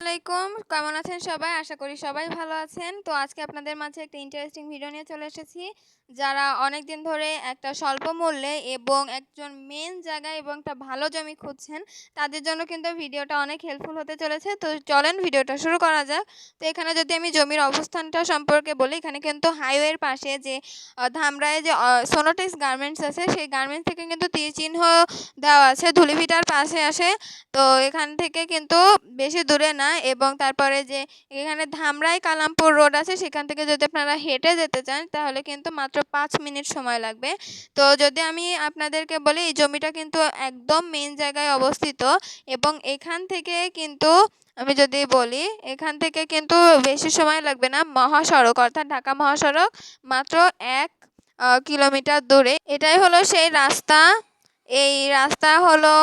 আসসালামাইকুম, কেমন আছেন সবাই? আশা করি সবাই ভালো আছেন। তো আজকে আপনাদের মাঝে একটা ইন্টারেস্টিং ভিডিও নিয়ে চলে এসেছি। যারা অনেকদিন ধরে একটা স্বল্প মূল্যে এবং একজন মেইন জায়গায় এবং একটা ভালো জমি খুঁজছেন, তাদের জন্য কিন্তু ভিডিওটা অনেক হেল্পফুল হতে চলেছে। তো চলেন ভিডিওটা শুরু করা যাক। তো এখানে যদি আমি জমির অবস্থানটা সম্পর্কে বলি, এখানে কিন্তু হাইওয়ের পাশে যে ধামরাইয়ে যে সোনোটেক্স গার্মেন্টস আছে, সেই গার্মেন্টস থেকে কিন্তু তীরচিহ্ন দেওয়া আছে। ধুলিভিটার পাশে আসে। তো এখান থেকে কিন্তু বেশি দূরে না এবং তারপরে যে এখানে ধামরাই কালামপুর রোড আছে, সেখান থেকে যদি আপনারা হেঁটে যেতে চান তাহলে কিন্তু মাত্র ৫ মিনিট সময় লাগবে। তো যদি আমি আপনাদেরকে বলি, এই জমিটা কিন্তু একদম মেইন জায়গায় অবস্থিত এবং এখান থেকে কিন্তু আমি যদি বলি, এখান থেকে কিন্তু বেশি সময় লাগবে না। মহাসড়ক অর্থাৎ ঢাকা মহাসড়ক মাত্র ১ কিলোমিটার দূরে। এটাই হলো সেই রাস্তা। এই রাস্তা হলো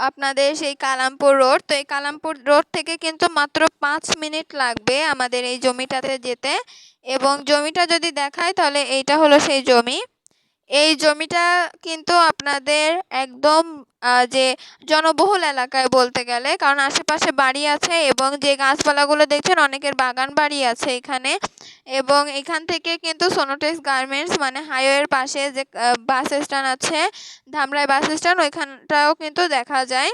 আপনাদের সেই কালামপুর রোড। তো এই কালামপুর রোড থেকে কিন্তু মাত্র ৫ মিনিট লাগবে আমাদের এই জমিটাতে যেতে। এবং জমিটা যদি দেখাই তাহলে এইটা হলো সেই জমি। এই জমিটা কিন্তু আপনাদের একদম যে জনবহুল এলাকায় বলতে গেলে, কারণ আশেপাশে বাড়ি আছে এবং যে গাছপালাগুলো দেখছেন অনেকের বাগান বাড়ি আছে এখানে। এবং এখান থেকে কিন্তু সোনোটেক্স গার্মেন্টস মানে হাইওয়ের পাশে যে বাস স্ট্যান্ড আছে, ধামরাই বাস স্ট্যান্ড, ওইখানটাও কিন্তু দেখা যায়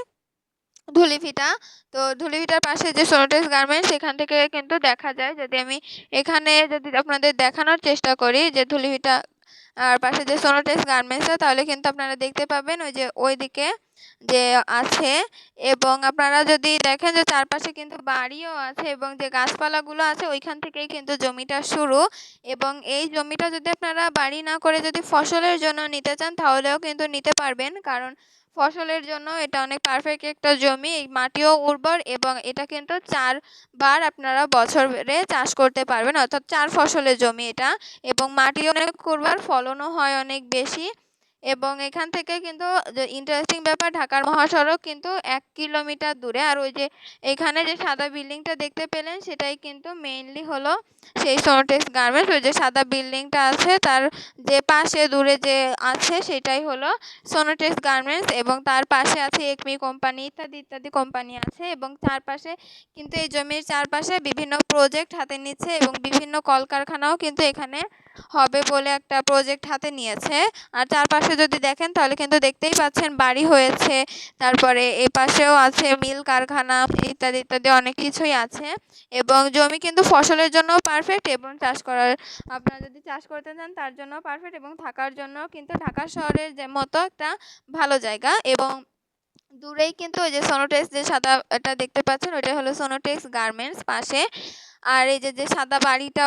ধুলিভিটা। তো ধুলিভিটার পাশে যে সোনোটেক্স গার্মেন্টস, সেখান থেকে কিন্তু দেখা যায়। যদি আমি এখানে যদি আপনাদের দেখানোর চেষ্টা করি যে ধুলিভিটা আর পাশে যে সোনোটেক্স গার্মেন্টস, তাহলে কিন্তু আপনারা দেখতে পাবেন ওই যে ওইদিকে যে আছে। এবং আপনারা যদি দেখেন যে চারপাশে কিন্তু বাড়িও আছে এবং যে গাছপালাগুলো আছে ওইখান থেকেই কিন্তু জমিটা শুরু। এবং এই জমিটা যদি আপনারা বাড়ি না করে যদি ফসলের জন্য নিতে চান তাহলেও কিন্তু নিতে পারবেন, কারণ ফসলের জন্য এটা অনেক পারফেক্ট একটা জমি। এই মাটিও উর্বর এবং এটা কিন্তু ৪ বার আপনারা বছরে চাষ করতে পারবেন, অর্থাৎ ৪ ফসলের জমি এটা। এবং মাটিও অনেক উর্বর, ফলনও হয় অনেক বেশি। এবং এখান থেকে কিন্তু যে ইন্টারেস্টিং ব্যাপার, ঢাকার মহাসড়ক কিন্তু ১ কিলোমিটার দূরে। আর ওই যে এখানে যে সাদা বিল্ডিংটা দেখতে পেলেন, সেটাই কিন্তু মেইনলি হলো সেই সোনোটেক্স গার্মেন্টস। ওই যে সাদা বিল্ডিংটা আছে তার যে পাশে দূরে যে আছে সেটাই হলো সোনোটেক্স গার্মেন্টস। এবং তার পাশে আছে একমি কোম্পানি, ইত্যাদি ইত্যাদি কোম্পানি আছে। এবং চারপাশে কিন্তু এই জমির চারপাশে বিভিন্ন প্রজেক্ট হাতে নিচ্ছে এবং বিভিন্ন কলকারখানাও কিন্তু এখানে হবে বলে একটা প্রজেক্ট হাতে নিয়েছে। আর চারপাশে যদি দেখেন তাহলে কিন্তু দেখতেই পাচ্ছেন বাড়ি হয়েছে, তারপরে এই পাশেও আছে মিল কারখানা, ইত্যাদি ইত্যাদি অনেক কিছুই আছে। এবং জমি কিন্তু ফসলের জন্য পারফেক্ট এবং আপনারা যদি চাষ করতে চান তার জন্য পারফেক্ট এবং থাকার জন্য কিন্তু ঢাকা শহরের যে মতো একটা ভালো জায়গা। এবং দূরেই কিন্তু ওই যে সোনোটেক্স যে সাদা এটা দেখতে পাচ্ছেন, ওইটা হলো সোনোটেক্স গার্মেন্টস পাশে। আর এই যে সাদা বাড়িটা